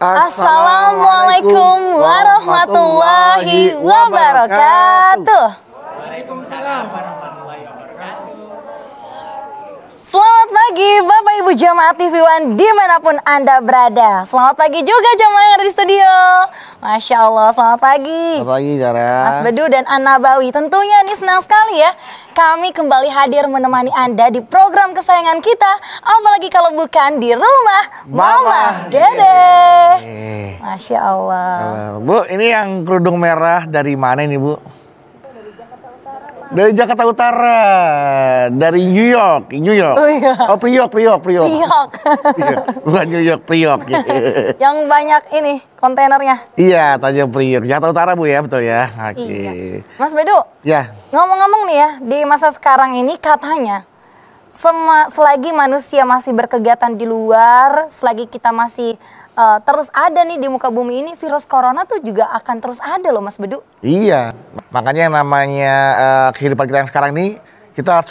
Assalamualaikum warahmatullahi wabarakatuh. Waalaikumsalam warahmatullahi wabarakatuh. Selamat pagi Bapak Ibu Jamaah TV One dimanapun Anda berada. Selamat pagi juga jamaah yang ada di studio. Masya Allah, selamat pagi. Selamat pagi Zara. Mas Bedu dan An-Nabawi. Tentunya ini senang sekali ya, kami kembali hadir menemani Anda di program kesayangan kita. Apalagi kalau bukan di rumah Mama Dede. Masya Allah. Bu, ini yang kerudung merah dari mana ini Bu? Dari Jakarta Utara, dari New York. Oh, iya. Oh Priok. Priok. Bukan New York, Priok. Yang banyak ini kontainernya. Iya, Tanjung Priok, Jakarta Utara Bu ya, betul ya. Oke. Iya. Mas Bedu, Ya. ngomong-ngomong nih ya, di masa sekarang ini katanya selagi manusia masih berkegiatan di luar, selagi kita masih terus ada nih di muka bumi ini, virus corona tuh juga akan terus ada loh Mas Bedu. Iya, makanya yang namanya kehidupan kita yang sekarang ini, kita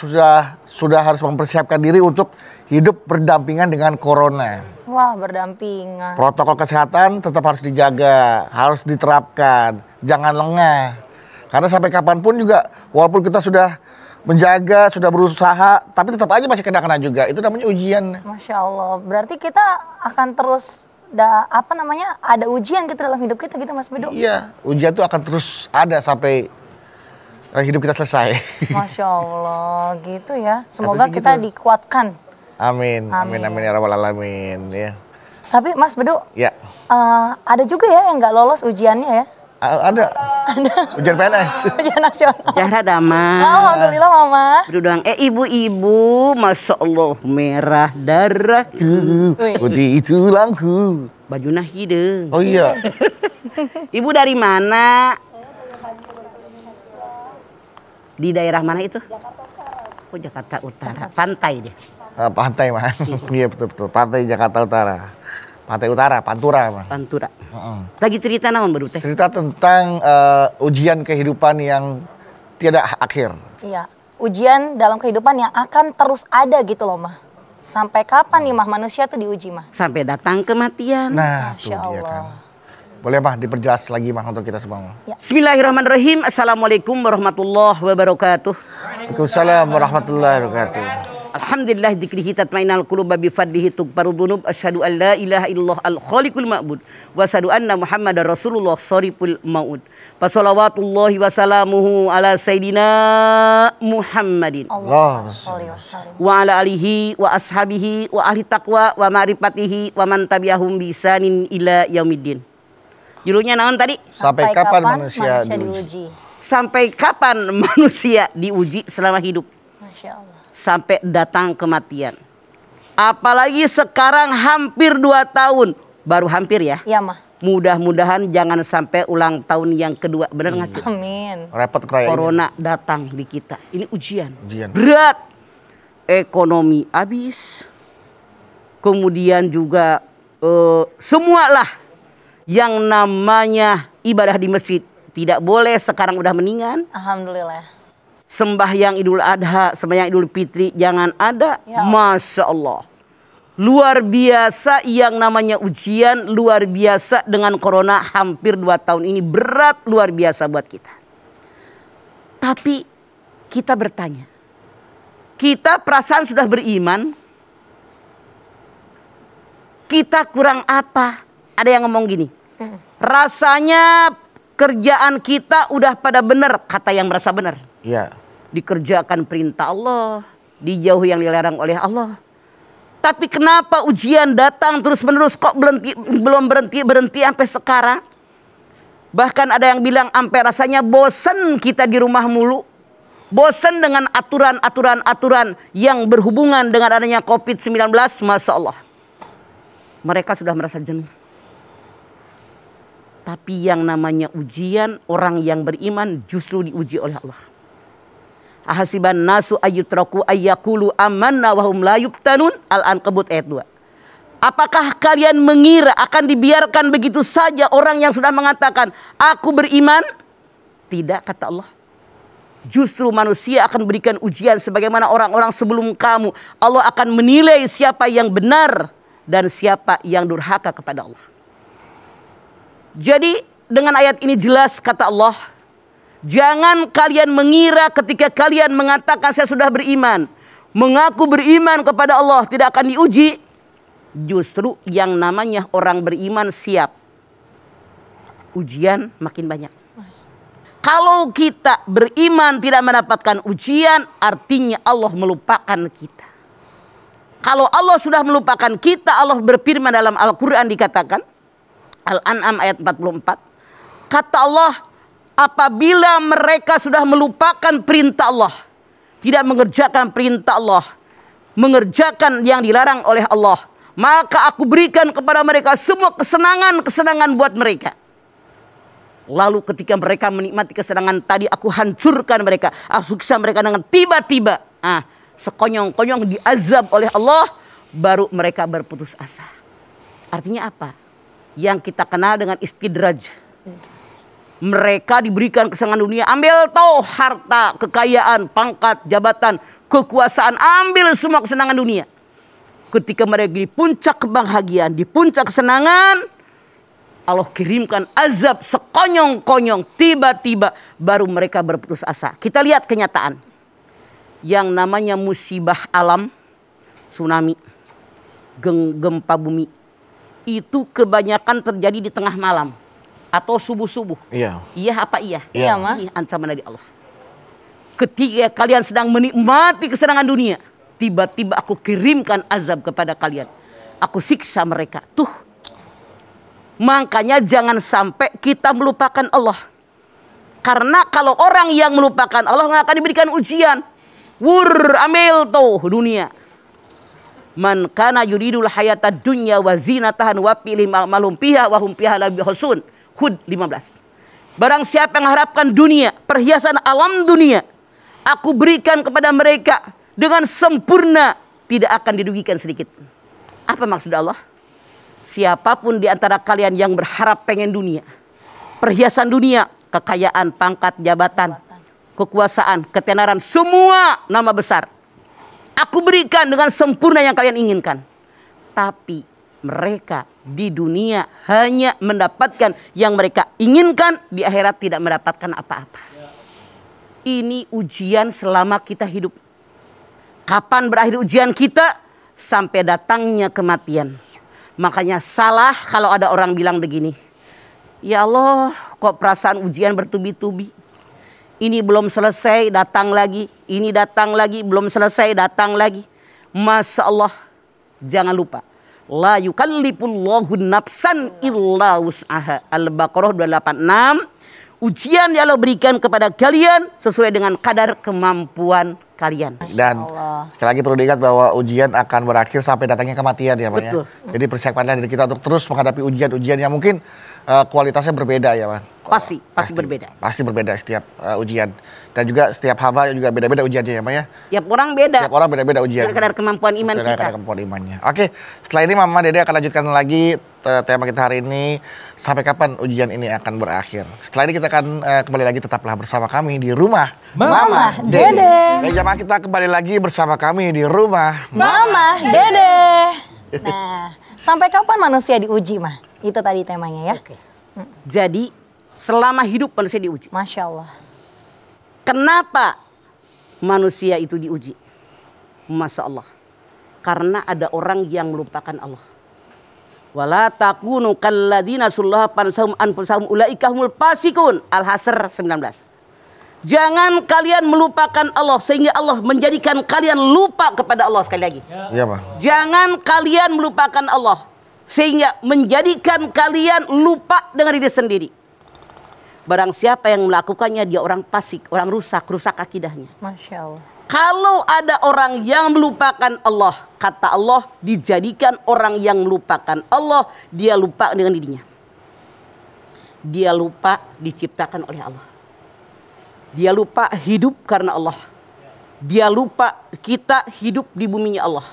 sudah harus mempersiapkan diri untuk hidup berdampingan dengan corona. Wah, berdampingan. Protokol kesehatan tetap harus dijaga, harus diterapkan, jangan lengah. Karena sampai kapanpun juga, walaupun kita sudah menjaga, sudah berusaha, tapi tetap aja masih kena juga. Itu namanya ujian. Masya Allah, berarti kita akan terus ada ujian gitu dalam hidup kita gitu Mas Bedu. Iya, ujian itu akan terus ada sampai hidup kita selesai. Masya Allah, gitu ya. Semoga kita gitu. dikuatkan. Amin ya rabbal alamin ya. Tapi Mas Bedu, Ya. Ada juga ya yang nggak lolos ujiannya ya? Ada. Ujian PNS. Ujian nasional. Zahra Dama. Alhamdulillah Mama. Berdoang, ibu-ibu, Masya Allah, merah darahku, Putih tulangku. bajuna hidung. Oh iya. Ibu dari mana? Di daerah mana itu? Oh, Jakarta Utara. Pantai dia. Pantai mah. Iya betul. Pantai Jakarta Utara. Pantai Utara, Pantura mah. Pantura. Lagi cerita naon baru teh? Cerita tentang ujian kehidupan yang tiada akhir. Iya, ujian dalam kehidupan yang akan terus ada gitu loh Mah. Sampai kapan nih Mah manusia tuh diuji Mah? Sampai datang kematian. Nah, Masya tuh dia Allah. kan. Boleh Mah diperjelas lagi Mah untuk kita semua. Ya. Bismillahirrahmanirrahim. Assalamualaikum warahmatullahi wabarakatuh. Waalaikumsalam warahmatullahi wabarakatuh. Alhamdulillah dzikrihi tatmainal qulub bi fadlihi tughfaru dzunub asyhadu an la ilaha illallah al khaliqul ma'bud wa asyhadu anna muhammadar rasulullah shariful maud. Fa shalawatullahi wa salamuhu ala sayidina Muhammadin Allahumma sholli wa sallim. wa ala alihi wa ashabihi wa ahli taqwa wa ma'rifatihi wa man tabi'ahum bi ihsanin ila yaumiddin. Judulnya naon tadi? Sampai kapan manusia diuji? Sampai kapan manusia diuji selama hidup? Masya Allah. Sampai datang kematian. Apalagi sekarang hampir 2 tahun. Baru hampir ya. Iya Mah. Mudah-mudahan jangan sampai ulang tahun yang kedua. Bener nggak sih? Amin. Repot kerja. Corona datang di kita. Ini ujian. Ujian. Berat. Ekonomi habis. Kemudian juga semualah yang namanya ibadah di masjid. Tidak boleh, sekarang udah mendingan. Alhamdulillah. Sembahyang Idul Adha, sembahyang Idul Fitri jangan ada. Ya. Masya Allah. Luar biasa yang namanya ujian, luar biasa dengan corona hampir 2 tahun ini. Berat luar biasa buat kita. Tapi kita bertanya. Kita perasaan sudah beriman. Kita kurang apa? Ada yang ngomong gini. Rasanya kerjaan kita udah pada benar, kata yang merasa benar. Iya. Dikerjakan perintah Allah, dijauhi yang dilarang oleh Allah. Tapi kenapa ujian datang terus-menerus kok belum berhenti sampai sekarang? Bahkan ada yang bilang sampai rasanya bosen kita di rumah mulu. Bosen dengan aturan-aturan yang berhubungan dengan adanya COVID-19. Masya Allah. Mereka sudah merasa jenuh. Tapi yang namanya ujian, orang yang beriman justru diuji oleh Allah. Ahasiban nasu ayyutraku ayyakulu amanna wahum la yuftanun. Al-Ankabut ayat 2. Apakah kalian mengira akan dibiarkan begitu saja orang yang sudah mengatakan aku beriman? Tidak, kata Allah. Justru manusia akan berikan ujian sebagaimana orang-orang sebelum kamu. Allah akan menilai siapa yang benar dan siapa yang durhaka kepada Allah. Jadi dengan ayat ini jelas kata Allah, jangan kalian mengira ketika kalian mengatakan saya sudah beriman, mengaku beriman kepada Allah tidak akan diuji. Justru yang namanya orang beriman siap. Ujian makin banyak. Kalau kita beriman tidak mendapatkan ujian, artinya Allah melupakan kita. Kalau Allah sudah melupakan kita, Allah berfirman dalam Al-Quran dikatakan, Al-An'am ayat 44. Kata Allah, apabila mereka sudah melupakan perintah Allah, tidak mengerjakan perintah Allah, mengerjakan yang dilarang oleh Allah, maka aku berikan kepada mereka semua kesenangan-kesenangan buat mereka. Lalu ketika mereka menikmati kesenangan tadi, aku hancurkan mereka, aku siksa mereka dengan tiba-tiba. Sekonyong-konyong diazab oleh Allah, baru mereka berputus asa. Artinya apa? Yang kita kenal dengan istidraj. Mereka diberikan kesenangan dunia, ambil tahu harta, kekayaan, pangkat, jabatan, kekuasaan, ambil semua kesenangan dunia. Ketika mereka di puncak kebahagiaan, di puncak kesenangan, Allah kirimkan azab sekonyong-konyong, tiba-tiba baru mereka berputus asa. Kita lihat kenyataan. Yang namanya musibah alam, tsunami, gempa bumi, itu kebanyakan terjadi di tengah malam atau subuh-subuh. Iya. Iya apa iya? Iya, Ma. Ini ancaman dari Allah. Ketika kalian sedang menikmati kesenangan dunia, tiba-tiba aku kirimkan azab kepada kalian. Aku siksa mereka. Tuh. Makanya jangan sampai kita melupakan Allah. Karena kalau orang yang melupakan Allah nggak akan diberikan ujian. Ambil tuh dunia. Man kana yuridul hayata dunya wa zinatahan wa pilih malum piha wa hum piha la bihusun. Hud 15. Barang siapa yang harapkan dunia, perhiasan alam dunia, aku berikan kepada mereka dengan sempurna, tidak akan dirugikan sedikit. Apa maksud Allah? Siapapun di antara kalian yang berharap pengen dunia, perhiasan dunia, kekayaan, pangkat, jabatan, kekuasaan, ketenaran, semua nama besar, aku berikan dengan sempurna yang kalian inginkan. Tapi mereka di dunia hanya mendapatkan yang mereka inginkan, di akhirat tidak mendapatkan apa-apa. Ini ujian selama kita hidup. Kapan berakhir ujian kita? Sampai datangnya kematian. Makanya salah kalau ada orang bilang begini, ya Allah, kok perasaan ujian bertubi-tubi. Ini belum selesai, datang lagi. Ini datang lagi, belum selesai, datang lagi. Masya Allah, jangan lupa. La yukallifullahu nafsan illa wus'aha. Al-Baqarah 286. Ujian yang Allah berikan kepada kalian sesuai dengan kadar kemampuan kalian. Dan sekali lagi perlu diingat bahwa ujian akan berakhir sampai datangnya kematian ya Pak ya. Jadi persiapkanlah diri kita untuk terus menghadapi ujian-ujian yang mungkin kualitasnya berbeda ya Pak. Pasti berbeda. Pasti berbeda setiap ujian. Dan juga setiap hamba juga beda-beda ujiannya ya Pak ya. Tiap orang beda. Tiap orang beda-beda ujian. Kadar kemampuan iman kita. Kadar kemampuan imannya. Oke, setelah ini Mama Dede akan lanjutkan lagi tema kita hari ini. Sampai kapan ujian ini akan berakhir. Setelah ini kita akan kembali lagi, tetaplah bersama kami di rumah Mama Dede. Jamaah, kita kembali lagi bersama kami di rumah Mama Dede. Nah, sampai kapan manusia diuji, Mah? Itu tadi temanya ya. Oke. Jadi selama hidup manusia diuji. Masya Allah. Kenapa manusia itu diuji? Masya Allah. Karena ada orang yang melupakan Allah. Wala takunu kalladzina sullaha fansahum anfusahum ulaika humul fasikun. Al-Hasr 19. Jangan kalian melupakan Allah sehingga Allah menjadikan kalian lupa kepada Allah. Sekali lagi. Iya Pak. Jangan kalian melupakan Allah sehingga menjadikan kalian lupa dengan diri sendiri. Barang siapa yang melakukannya dia orang fasik, orang rusak akidahnya. Masya Allah. Kalau ada orang yang melupakan Allah, kata Allah, dijadikan orang yang melupakan Allah, dia lupa dengan dirinya. Dia lupa diciptakan oleh Allah. Dia lupa hidup karena Allah. Dia lupa kita hidup di buminya Allah.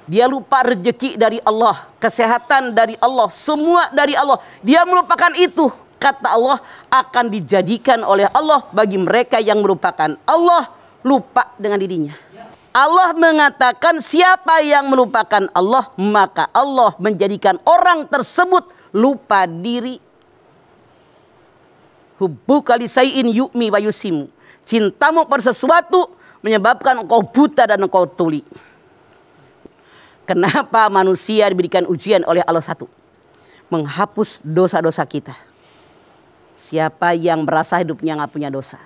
Dia lupa rezeki dari Allah, kesehatan dari Allah, semua dari Allah. Dia melupakan itu. Kata Allah akan dijadikan oleh Allah bagi mereka yang melupakan Allah, lupa dengan dirinya. Allah mengatakan siapa yang melupakan Allah, maka Allah menjadikan orang tersebut lupa diri, Hubbuka li syai'in yu'mi wa yusimu. Cintamu pada sesuatu menyebabkan engkau buta dan engkau tuli. Kenapa manusia diberikan ujian oleh Allah? Satu, menghapus dosa-dosa kita. Siapa yang merasa hidupnya nggak punya dosa?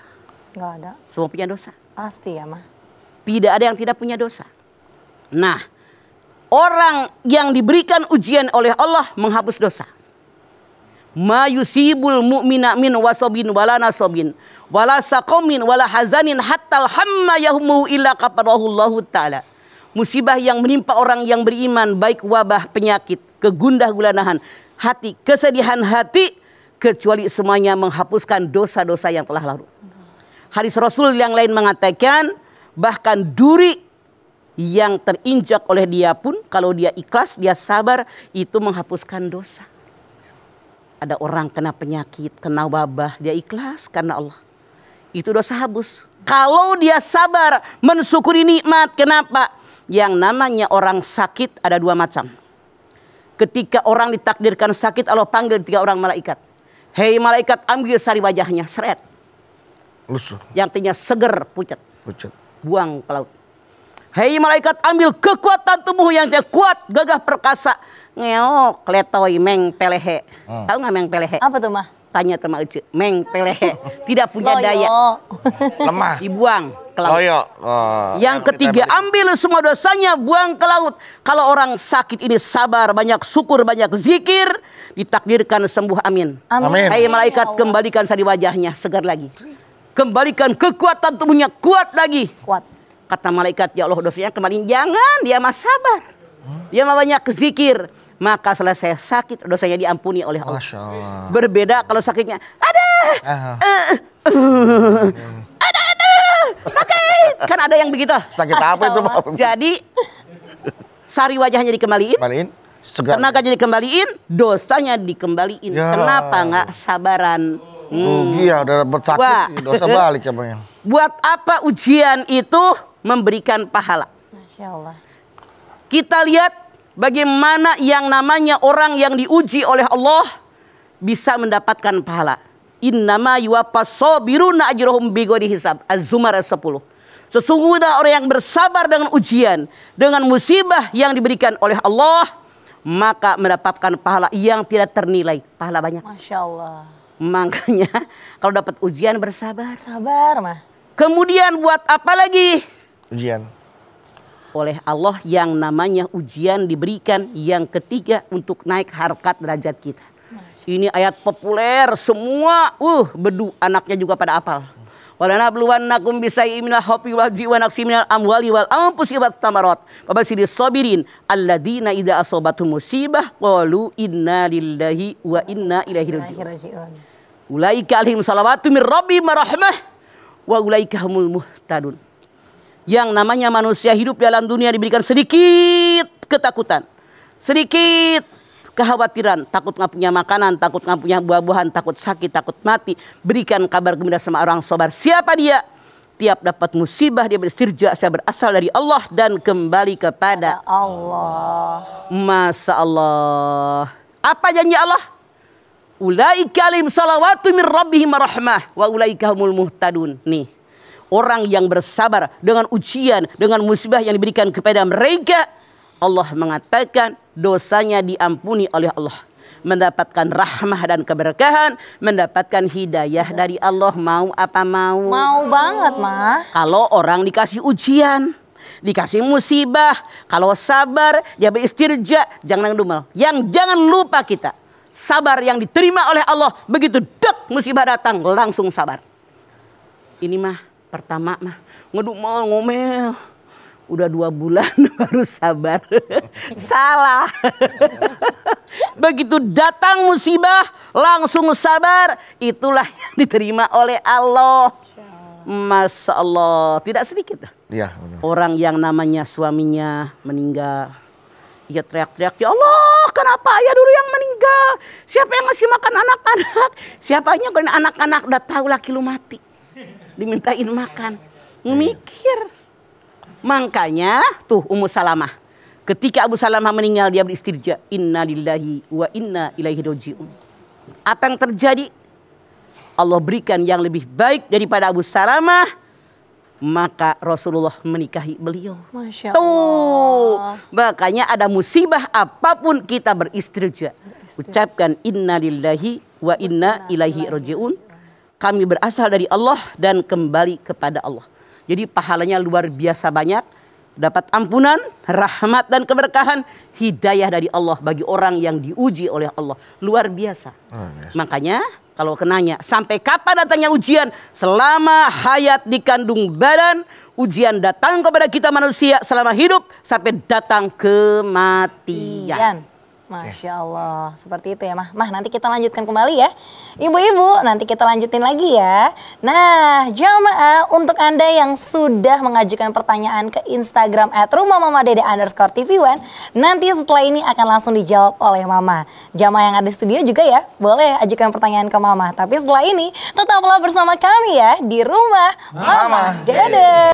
Nggak ada. Semua punya dosa. Pasti ya, Ma. Tidak ada yang tidak punya dosa. Nah, orang yang diberikan ujian oleh Allah menghapus dosa. Ma yusibul mu'mina min wasobin wala nasobin wala saqamin wala hazanin hatta hamma yahmu illa qaparahullahu ta'ala. Musibah yang menimpa orang yang beriman, baik wabah, penyakit, kegundah gulanahan hati, kesedihan hati, kecuali semuanya menghapuskan dosa-dosa yang telah lalu. Hadis Rasul yang lain mengatakan, bahkan duri yang terinjak oleh dia pun, kalau dia ikhlas, dia sabar, itu menghapuskan dosa. Ada orang kena penyakit, kena wabah, dia ikhlas karena Allah. Itu dosa hapus. Kalau dia sabar, mensyukuri nikmat, kenapa? Yang namanya orang sakit ada dua macam. Ketika orang ditakdirkan sakit, Allah panggil 3 orang malaikat. Hei malaikat, ambil sari wajahnya, seret. Lusuh. Yang artinya seger, pucat. Pucat. Buang ke laut. Hei malaikat, ambil kekuatan tubuh yang kuat, gagah perkasa. Ngeok, letoy, meng pelehe. Tahu nggak meng pelehe? Apa tuh, Ma? Tanya sama Uci. Meng pelehe. Tidak punya Loyo. daya. Lemah. Dibuang ke laut. Loyo. Yang ketiga, ambil semua dosanya, buang ke laut. Kalau orang sakit ini sabar, banyak syukur, banyak zikir, ditakdirkan sembuh, amin. Amin. Hai malaikat, kembalikan sari wajahnya, segar lagi. Kembalikan kekuatan tubuhnya, kuat lagi. Kuat. Kata malaikat, ya Allah dosanya kembali. Jangan, dia mah sabar. Dia mah banyak zikir. Maka selesai sakit, dosanya diampuni oleh Allah. Masya Allah. Berbeda kalau sakitnya, sakit. Kan ada yang begitu. Sakit apa itu, Pak? Jadi sari wajahnya dikembaliin, Kembaliin. Segar. tenaganya dikembaliin, dosanya dikembaliin. Ya. Kenapa nggak sabaran? Rugi ya, udah bersakit, Wah. dosa balik ya, Bang. Buat apa ujian itu memberikan pahala? Masya Allah. Kita lihat bagaimana yang namanya orang yang diuji oleh Allah bisa mendapatkan pahala. Innama yuwaffas sabiruna ajrahum bighairi hisab. Az-Zumar 10. Sesungguhnya orang yang bersabar dengan ujian, dengan musibah yang diberikan oleh Allah, maka mendapatkan pahala yang tidak ternilai. Pahala banyak. Masya Allah. Makanya kalau dapat ujian bersabar. Sabar, Ma. Kemudian buat apa lagi? Ujian. Oleh Allah yang namanya ujian diberikan yang ketiga untuk naik harkat derajat kita. Ini ayat populer semua, bedu anaknya juga pada hafal. Walanabluwannakum bisyai'in minal khawfi wal ju'i wa naqsin minal amwali wal anfusi wat thamarat wa basyiris sabirin alladzina idza asabatuhum musibah qalu inna lillahi wa inna ilaihi raji'un. Ulaika alaihim salawatu mir rabbihim wa rahmah wa ulaika humul muhtadun. Yang namanya manusia hidup dalam dunia diberikan sedikit ketakutan, sedikit kekhawatiran, takut nggak punya makanan, takut nggak punya buah-buahan, takut sakit, takut mati. Berikan kabar gembira sama orang sabar. Siapa dia? Tiap dapat musibah dia beristirja, saya berasal dari Allah dan kembali kepada Allah. Masya Allah. Apa janji Allah? Ulaika alaihim salawatu mir rabbihim rahmah wa ulaika humul muhtadun. Nih, orang yang bersabar dengan ujian, dengan musibah yang diberikan kepada mereka, Allah mengatakan dosanya diampuni oleh Allah. Mendapatkan rahmah dan keberkahan, mendapatkan hidayah dari Allah. Mau apa mau? Mau banget, Ma. Kalau orang dikasih ujian, dikasih musibah, kalau sabar, dia beristirja, jangan dumel. Yang jangan lupa kita, sabar yang diterima oleh Allah, begitu dek musibah datang, langsung sabar. Ini mah pertama mah ngedumel ngomel. Udah 2 bulan baru sabar. Salah. Begitu datang musibah langsung sabar. Itulah yang diterima oleh Allah. Masya Allah. Tidak sedikit. Iya. Orang yang namanya suaminya meninggal. Ia teriak-teriak, ya Allah kenapa ayah dulu yang meninggal? Siapa yang ngasih makan anak-anak? Siapanya kalau anak-anak udah tahu laki lu mati. Dimintain makan. Mikir. Makanya tuh Ummu Salamah. Ketika Abu Salamah meninggal dia beristirja. Inna lillahi wa inna ilaihi raji'un. Apa yang terjadi? Allah berikan yang lebih baik daripada Abu Salamah, maka Rasulullah menikahi beliau. Masya Tuh, Allah. makanya ada musibah apapun kita beristirja. Ucapkan inna lillahi wa inna ilaihi rajiun. Kami berasal dari Allah dan kembali kepada Allah. Jadi pahalanya luar biasa banyak. Dapat ampunan, rahmat dan keberkahan, hidayah dari Allah bagi orang yang diuji oleh Allah. Luar biasa. Makanya kalau kenanya sampai kapan datangnya ujian? Selama hayat dikandung badan, ujian datang kepada kita manusia selama hidup sampai datang kematian. Masya Allah, seperti itu ya Mah. Mah, nanti kita lanjutkan kembali ya. Ibu-ibu, nanti kita lanjutin lagi ya. Nah, jamaah, untuk Anda yang sudah mengajukan pertanyaan ke Instagram @rumahmamadede_tv1, nanti setelah ini akan langsung dijawab oleh Mama. Jamaah yang ada di studio juga ya, boleh ajukan pertanyaan ke Mama. Tapi setelah ini, tetaplah bersama kami ya di Rumah Mama Dede.